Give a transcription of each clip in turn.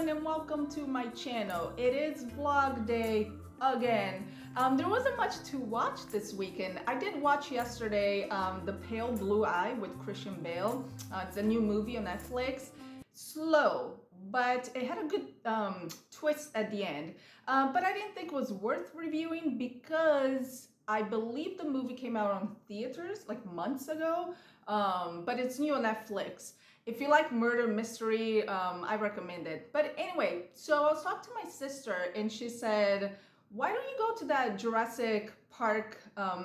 everyone and welcome to my channel. It is vlog day again. There wasn't much to watch this weekend. I did watch yesterday The Pale Blue Eye with Christian Bale. It's a new movie on Netflix. Slow, but it had a good twist at the end. But I didn't think it was worth reviewing because I believe the movie came out on theaters like months ago, but it's new on Netflix. If you like murder mystery, I recommend it. But anyway, so I was talking to my sister and she said, why don't you go to that Jurassic Park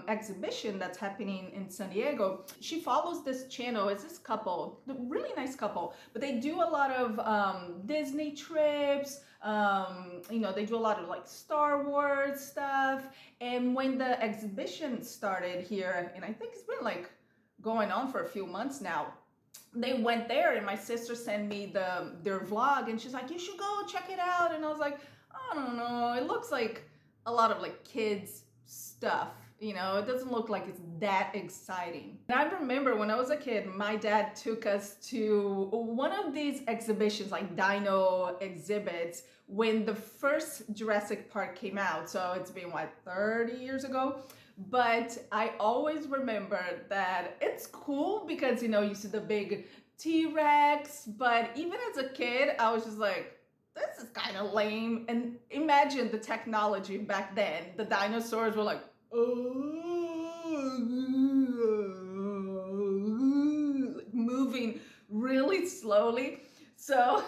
exhibition that's happening in San Diego? She follows this channel. It's this couple, really nice couple, but they do a lot of Disney trips. You know, they do a lot of like Star Wars stuff. And when the exhibition started here, and I think it's been like going on for a few months now, they went there and my sister sent me their vlog and she's like, you should go check it out. And I was like, I don't know, it looks like a lot of like kids stuff, you know, it doesn't look like it's that exciting. And I remember when I was a kid, my dad took us to one of these exhibitions, like dino exhibits, when the first Jurassic Park came out. So it's been what, 30 years ago? But I always remember that it's cool because, you know, you see the big T-Rex, but even as a kid, I was just like, this is kind of lame. And imagine the technology back then. The dinosaurs were like, moving really slowly. So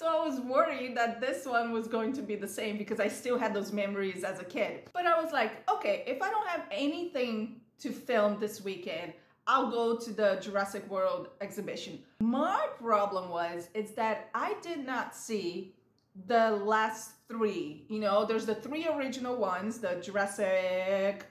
I was worried that this one was going to be the same because I still had those memories as a kid. But I was like, okay, if I don't have anything to film this weekend, I'll go to the Jurassic World exhibition. My problem is that I did not see the last three. You know, there's the three original ones, the Jurassic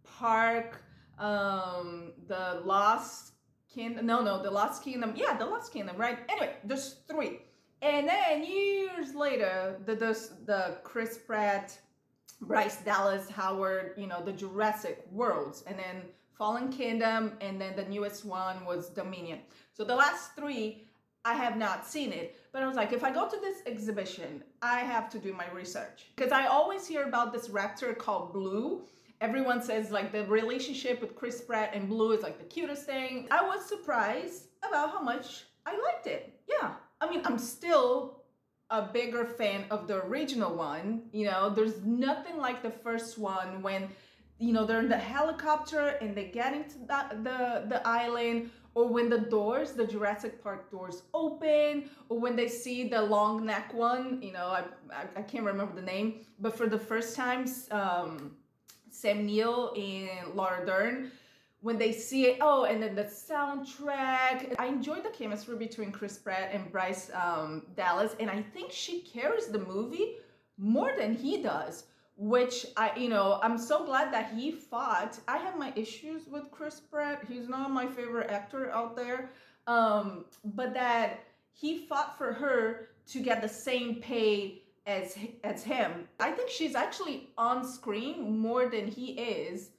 Park, the Lost Kingdom, the Lost Kingdom. Yeah, the Lost Kingdom, right? Anyway, there's three. And then years later, the Chris Pratt, Bryce Dallas Howard, you know, the Jurassic Worlds, and then Fallen Kingdom, and then the newest one was Dominion. So the last three, I have not seen it. But I was like, if I go to this exhibition, I have to do my research. Because I always hear about this raptor called Blue. Everyone says like the relationship with Chris Pratt and Blue is like the cutest thing. I was surprised about how much I liked it. Yeah. I mean, I'm still a bigger fan of the original one. You know, there's nothing like the first one when, you know, they're in the helicopter and they get into the island, or when the Jurassic Park doors open, or when they see the long neck one, you know, I can't remember the name, but for the first time, Sam Neill and Laura Dern, when they see it, oh, and then the soundtrack. I enjoyed the chemistry between Chris Pratt and Bryce Dallas, and I think she carries the movie more than he does, which I'm so glad that he fought. I have my issues with Chris Pratt. He's not my favorite actor out there, but that he fought for her to get the same pay as him. I think she's actually on screen more than he is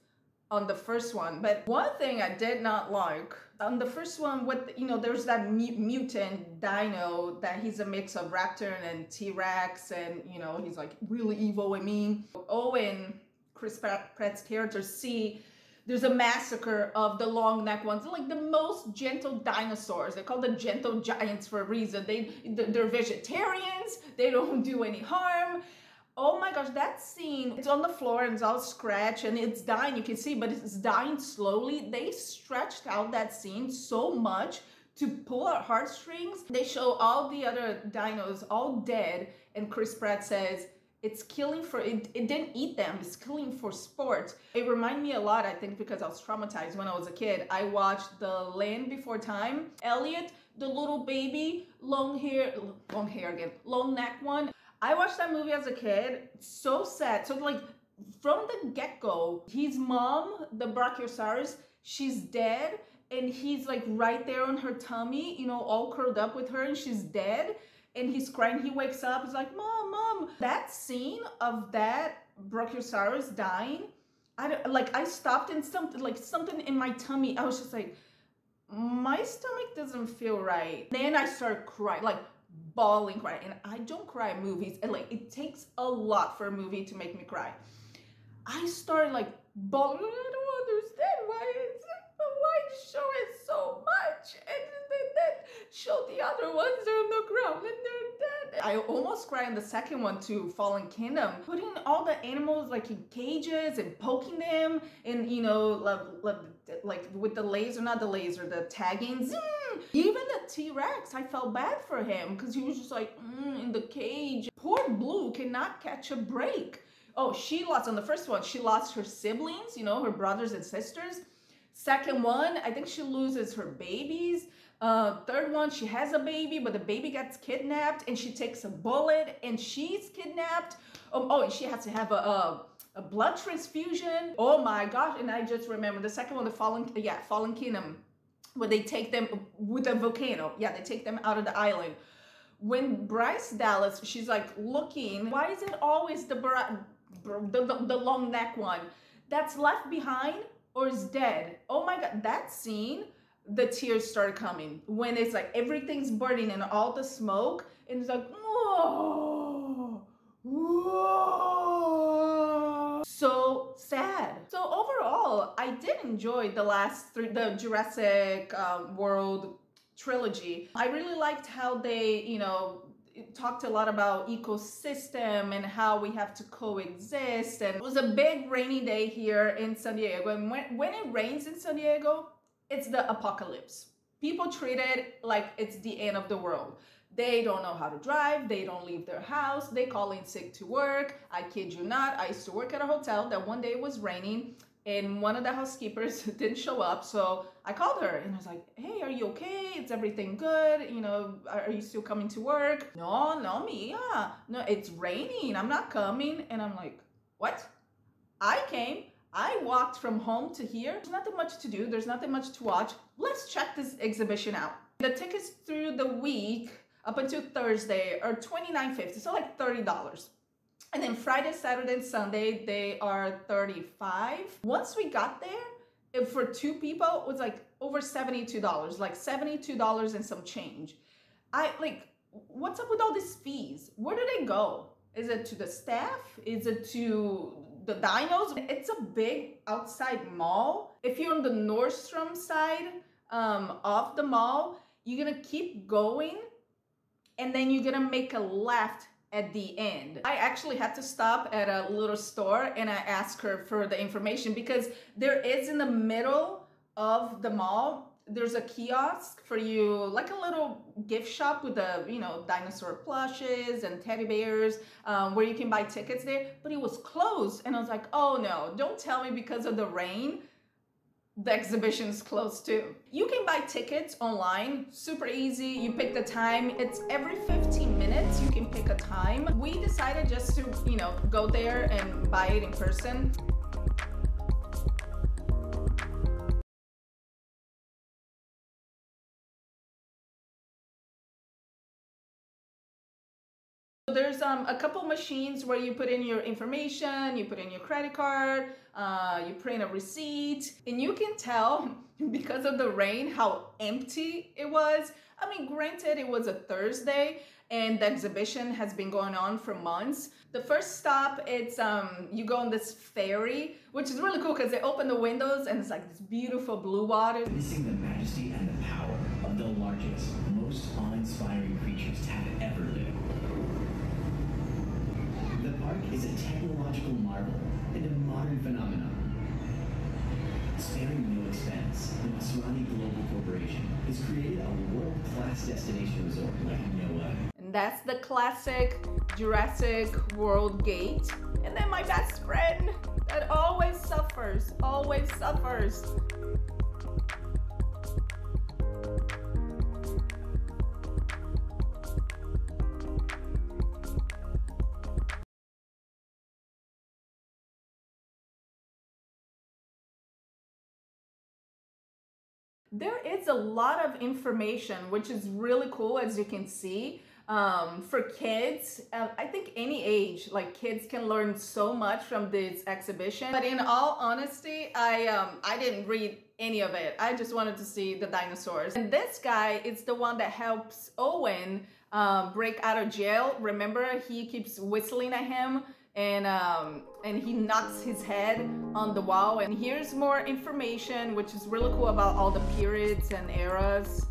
on the first one. But one thing I did not like on the first one, with, you know, there's that mutant dino that he's a mix of raptor and T-Rex, and, you know, he's like really evil and mean. Owen, Chris Pratt's character, see there's a massacre of the long neck ones. They're like the most gentle dinosaurs. They're called the gentle giants for a reason. They're vegetarians. They don't do any harm. Oh my gosh, that scene, it's on the floor and it's all scratched and it's dying, you can see, but it's dying slowly. They stretched out that scene so much to pull our heartstrings. They show all the other dinos all dead, and Chris Pratt says, it's killing for, it didn't eat them, it's killing for sport. It reminded me a lot, I think, because I was traumatized when I was a kid. I watched The Land Before Time. Elliot, the little baby, long neck one. I watched that movie as a kid, so sad. So like from the get-go, his mom, the Brachiosaurus, she's dead, and he's like right there on her tummy, you know, all curled up with her, and she's dead, and he's crying. He wakes up, he's like, Mom. That scene of that Brachiosaurus dying, I stopped, and something in my tummy, I was just like, my stomach doesn't feel right. Then I started crying, like bawling, crying. And I don't cry at movies. And like, it takes a lot for a movie to make me cry. I started like bawling. I don't understand why show it so much, and then show the other ones are on the ground and they're dead. I almost cried in the second one too, Fallen Kingdom. Putting all the animals like in cages and poking them, and you know, like with the laser, not the laser, the tagging. Even the T-Rex, I felt bad for him because he was just like in the cage. Poor Blue cannot catch a break. Oh, she lost on the first one. She lost her siblings, you know, her brothers and sisters. Second one, I think she loses her babies. Third one, she has a baby, but the baby gets kidnapped and she takes a bullet and she's kidnapped. Oh, and she has to have a blood transfusion. Oh my gosh. And I just remember the second one, the Fallen Kingdom, where they take them with a volcano. Yeah, they take them out of the island. When Bryce Dallas, she's like looking, why is it always the long neck one that's left behind or is dead? Oh my God, that scene, the tears started coming when it's like everything's burning and all the smoke, and it's like, whoa, whoa, so sad. So overall, I did enjoy the last three, the Jurassic World trilogy. I really liked how they, you know, talked a lot about ecosystem and how we have to coexist. And it was a big rainy day here in San Diego. And when it rains in San Diego, it's the apocalypse. People treat it like it's the end of the world. They don't know how to drive. They don't leave their house. They call in sick to work. I kid you not. I used to work at a hotel that one day it was raining and one of the housekeepers didn't show up. So I called her and I was like, hey, are you okay? Is everything good? You know, are you still coming to work? No, Mia. No, it's raining. I'm not coming. And I'm like, what? I came. I walked from home to here. There's nothing much to do. There's nothing much to watch. Let's check this exhibition out. The tickets through the week up until Thursday are $29.50, so like $30. And then Friday, Saturday, and Sunday, they are $35. Once we got there, for two people, it was like over $72, like $72 and some change. What's up with all these fees? Where do they go? Is it to the staff? Is it to the dinos? It's a big outside mall. If you're on the Nordstrom side of the mall, you're gonna keep going and then you're gonna make a left at the end. I actually had to stop at a little store and I asked her for the information because there is in the middle of the mall, there's a kiosk for you, like a little gift shop with the, you know, dinosaur plushes and teddy bears where you can buy tickets there, but it was closed. And I was like, oh no, don't tell me because of the rain, the exhibition is closed too. You can buy tickets online, super easy. You pick the time. It's every 15 minutes, you can pick a time. We decided just to, you know, go there and buy it in person. There's a couple machines where you put in your information, you put in your credit card, you print a receipt, and you can tell because of the rain how empty it was. I mean, granted, it was a Thursday and the exhibition has been going on for months. The first stop, it's you go on this ferry, which is really cool because they open the windows and it's like this beautiful blue water. Witnessing the majesty and the power of the largest, most awe-inspiring creatures to have ever lived. The park is a technological marvel and a modern phenomenon. Sparing no expense, the Maserati Global Corporation has created a world-class destination resort like no other. And that's the classic Jurassic World gate. And then my best friend that always suffers, always suffers. There is a lot of information, which is really cool, as you can see, for kids. I think any age, like kids can learn so much from this exhibition. But in all honesty, I didn't read any of it. I just wanted to see the dinosaurs. And this guy is the one that helps Owen break out of jail. Remember, he keeps whistling at him, and he knocks his head on the wall. And here's more information, which is really cool, about all the periods and eras.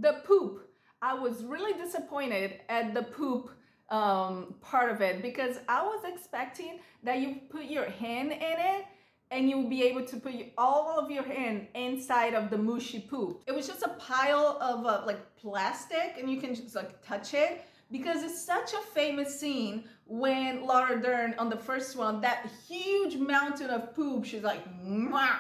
The poop. I was really disappointed at the poop part of it, because I was expecting that you put your hand in it and you'll be able to put all of your hand inside of the mushy poop. It was just a pile of like plastic, and you can just like touch it, because it's such a famous scene when Laura Dern on the first one, that huge mountain of poop, she's like, mwah.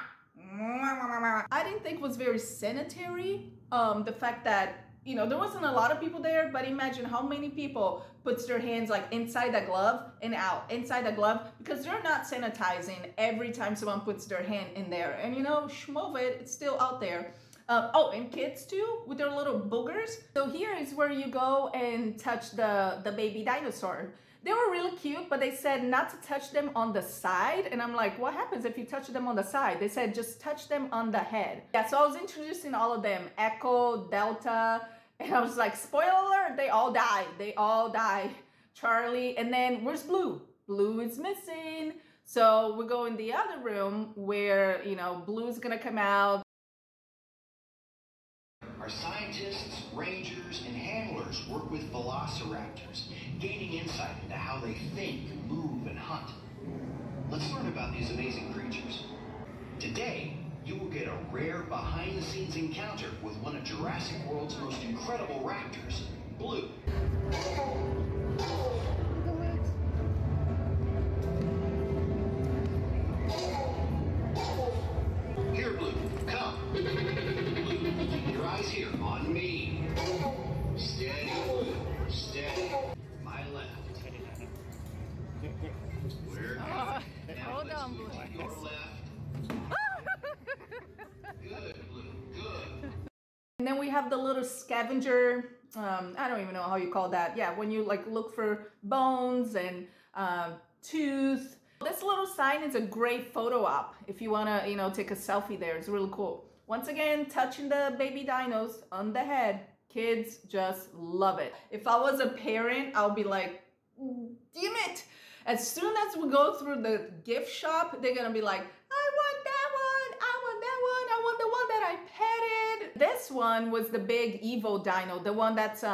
I didn't think it was very sanitary. The fact that, you know, there wasn't a lot of people there, but imagine how many people puts their hands like inside the glove and out, inside the glove, because they're not sanitizing every time someone puts their hand in there. And you know, schmove it, it's still out there. Oh, and kids too, with their little boogers. So here is where you go and touch the baby dinosaur. They were really cute, but they said not to touch them on the side. And I'm like, what happens if you touch them on the side? They said just touch them on the head. Yeah, so I was introducing all of them, Echo, Delta, and I was like, spoiler alert, they all die. They all die. Charlie, and then where's Blue? Blue is missing. So we go in the other room where, you know, Blue's gonna come out. Our scientists, rangers, and handlers work with velociraptors, gaining insight into how they think, move, and hunt. Let's learn about these amazing creatures. Today, you will get a rare behind-the-scenes encounter with one of Jurassic World's most incredible raptors, Blue. Here, Blue, come. Blue, keep your eyes here on me. Steady, Blue, steady. My left. We're good. Now Hold on, Blue. your left. Good, Blue, good. And then we have the little scavenger, I don't even know how you call that. Yeah, when you like look for bones and tooth. This little sign is a great photo op if you want to, you know, take a selfie there. It's really cool. Once again, touching the baby dinos on the head. Kids just love it. If I was a parent, I'll be like, damn it. As soon as we go through the gift shop, they're going to be like, I want that one. I want that one. I want the one that I petted. This one was the big Evo dino, the one that's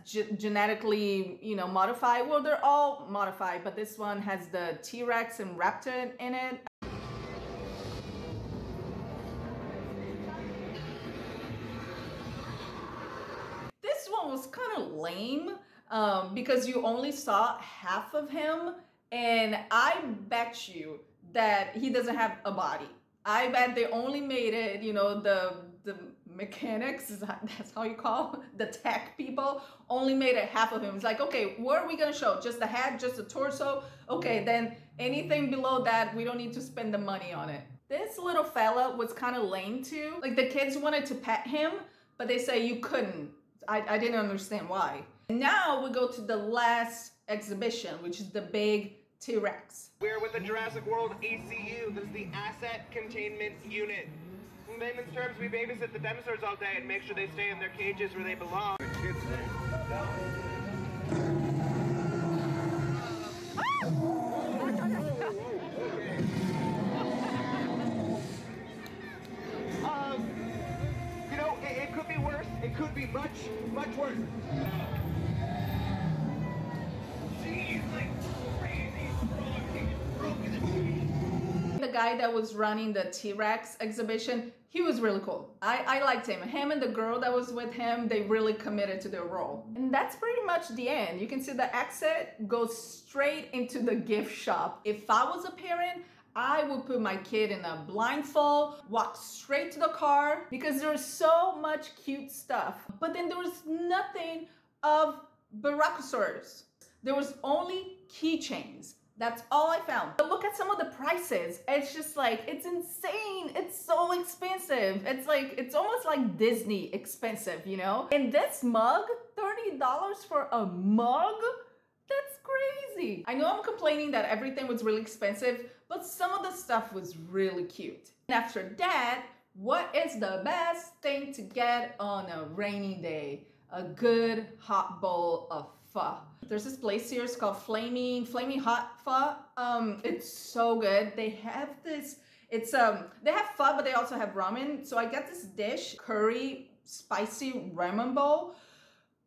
genetically, you know, modified. Well, they're all modified, but this one has the T-Rex and Raptor in it. This one was kind of lame because you only saw half of him, and I bet you that he doesn't have a body. I bet they only made it, you know, the mechanics, that's how you call the tech people, only made it half of him. It's like, okay, what are we gonna show? Just the head, just the torso? Okay, then anything below that, we don't need to spend the money on it. This little fella was kind of lame too. Like the kids wanted to pet him, but they say you couldn't. I didn't understand why. Now we go to the last exhibition, which is the big T-Rex. We're with the Jurassic World ACU. This is the Asset Containment Unit. In layman's terms, we babysit the dinosaurs all day and make sure they stay in their cages where they belong. You know, it could be worse. It could be much, much worse. The guy that was running the T-Rex exhibition, he He was really cool. I liked him. Him and the girl that was with him, they really committed to their role. And that's pretty much the end. You can see the exit goes straight into the gift shop. If I was a parent, I would put my kid in a blindfold, walk straight to the car, because there's so much cute stuff. But then there was nothing of Brachiosaurus. There was only keychains. That's all I found. But look at some of the prices. It's just like, it's insane. It's so expensive. It's like, it's almost like Disney expensive, you know? And this mug, $30 for a mug? That's crazy. I know I'm complaining that everything was really expensive, but some of the stuff was really cute. And after that, what is the best thing to get on a rainy day? A good hot bowl of pho. There's this place here, it's called Flaming Hot Pho. It's so good. They have this, they have pho, but they also have ramen. So I got this dish, curry, spicy ramen bowl.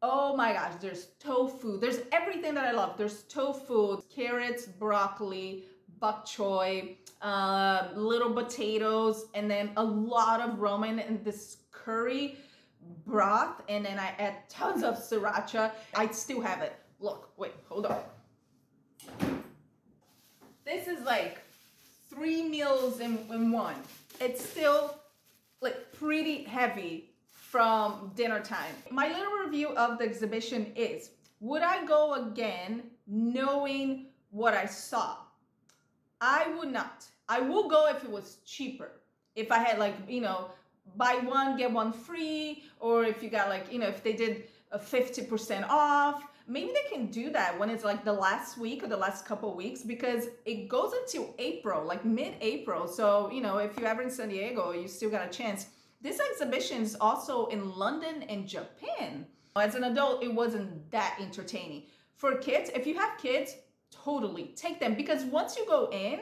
Oh my gosh, there's tofu. There's everything that I love. There's tofu, carrots, broccoli, bok choy, little potatoes, and then a lot of ramen and this curry broth, and then I add tons of sriracha. I still have it. Look, wait, hold on. This is like 3 meals in one. It's still like pretty heavy from dinner time. My little review of the exhibition is, would I go again knowing what I saw? I would not. I will go if it was cheaper. If I had like, you know, buy one, get one free, or if you got like, you know, if they did a 50% off, maybe they can do that when it's like the last week or the last couple weeks, because it goes until April, like mid-April. So, you know, if you're ever in San Diego, you still got a chance. This exhibition is also in London and Japan. As an adult, it wasn't that entertaining. For kids, if you have kids, totally take them, because once you go in,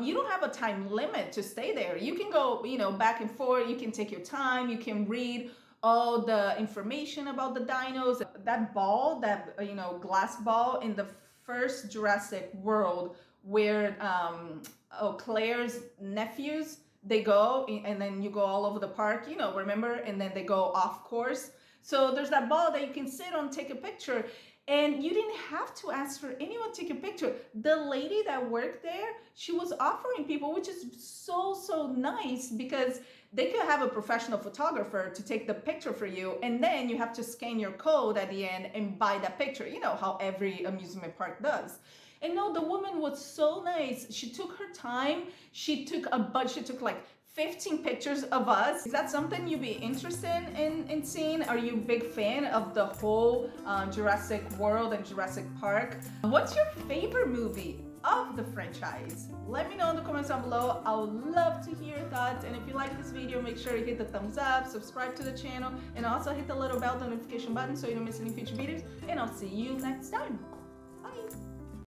you don't have a time limit to stay there. You can go, you know, back and forth. You can take your time. You can read all the information about the dinos. That ball, that, you know, glass ball in the first Jurassic World, where Claire's nephews, they go, and then you go all over the park, you know, remember? And then they go off course. So there's that ball that you can sit on, take a picture. And you didn't have to ask for anyone to take a picture. The lady that worked there, she was offering people, which is so nice, because they could have a professional photographer to take the picture for you, and then you have to scan your code at the end and buy that picture, you know how every amusement park does. And no, the woman was so nice. She took her time. She took like 15 pictures of us. Is that something you'd be interested in seeing? Are you a big fan of the whole Jurassic World and Jurassic Park? What's your favorite movie of the franchise? Let me know in the comments down below. I would love to hear your thoughts. And if you like this video, make sure you hit the thumbs up, subscribe to the channel, and also hit the little bell notification button so you don't miss any future videos. And I'll see you next time.